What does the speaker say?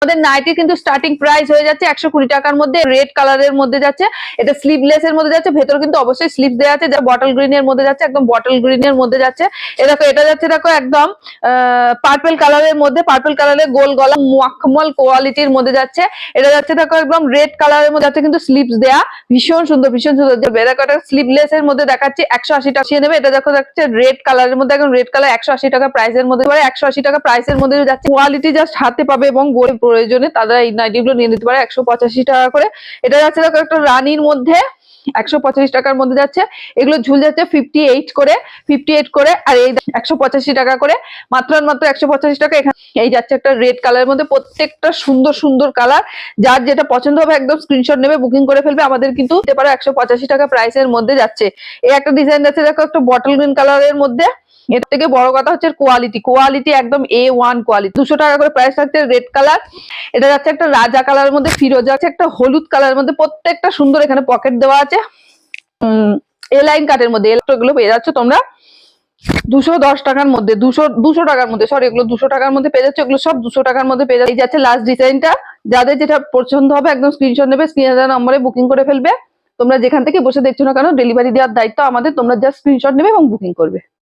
আমাদের নাইটি কিন্তু starting price হয়ে যাচ্ছে 120 টাকার মধ্যে, রেড কালারের মধ্যে যাচ্ছে, এটা স্লিভলেস এর মধ্যে যাচ্ছে, ভেতর কিন্তু অবশ্যই স্লিভ দেওয়া আছে, যা বটল গ্রিন এর মধ্যে যাচ্ছে, একদম বটল গ্রিন এর মধ্যে যাচ্ছে। এটা যাচ্ছে দেখো একদম পার্পল কালারের মধ্যে, পার্পল কালারের গোল গলা মখমল কোয়ালিটির মধ্যে যাচ্ছে। এটা যাচ্ছে দেখো একদম রেড কালারের মধ্যে যাচ্ছে, কিন্তু স্লিভস দেয়া, ভীষণ সুন্দর ভীষণ সুন্দর। দেখো এটা স্লিভলেস এর মধ্যে দেখাচ্ছি 180 টাকা নেবে। এটা দেখো যাচ্ছে রেড কালারের মধ্যে, একদম রেড কালার 180 টাকা প্রাইসের মধ্যে, 180 টাকা প্রাইসের মধ্যে যাচ্ছে। কোয়ালিটি জাস্ট হাতে পাবে এবং প্রয়োজনে তারা এই নাইটিগুলো নিয়ে নিতে পারে 185 টাকা করে। এটা যাচ্ছে দেখো একটা রানীর মধ্যে 185 টাকার মধ্যে যাচ্ছে। এগুলো ঝুল যাচ্ছে 58 করে, আর এই 185 টাকা করে, মাত্র 185 টাকা। এখানে এই যাচ্ছে একটা রেড কালারের মধ্যে, প্রত্যেকটা সুন্দর সুন্দর কালার, যার যেটা পছন্দ হবে একদম স্ক্রিনশট নেবে, বুকিং করে ফেলবে, আমাদের কিন্তু দিতে পারো 185 টাকা প্রাইসের মধ্যে যাচ্ছে। এই একটা ডিজাইন যাচ্ছে দেখো একটা বটল গ্রিন কালারের মধ্যে। এর থেকে বড় কথা হচ্ছে কোয়ালিটি একদম A1 কোয়ালিটি। 200 টাকা করে প্রাইস থাকছে রেড কালার। এটা যাচ্ছে একটা রাজা কালারের মধ্যে, ফিরোজা আছে একটা হলুদ কালারের মধ্যে, প্রত্যেকটা সুন্দর, এখানে পকেট দেওয়া আছে। এ লাইন কাটের মধ্যে এগুলো পেয়ে যাচ্ছ তোমরা 210 টাকার মধ্যে, 200 টাকার মধ্যে, সরি এগুলো 200 টাকার মধ্যে পেয়ে যাচ্ছে, এগুলো সব 200 টাকার মধ্যে পেয়ে যাচ্ছে। এই যাচ্ছে লাস্ট ডিজাইনটা, যাদের যেটা পছন্দ হবে একদম স্ক্রিনশট নেবে, স্ক্রিনে দেওয়া নম্বরে বুকিং করে ফেলবে। তোমরা যেখান থেকে বসে দেখছো না কেন, ডেলিভারি দেওয়ার দায়িত্ব আমাদের, তোমরা জাস্ট স্ক্রিনশট নেবে এবং বুকিং করবে।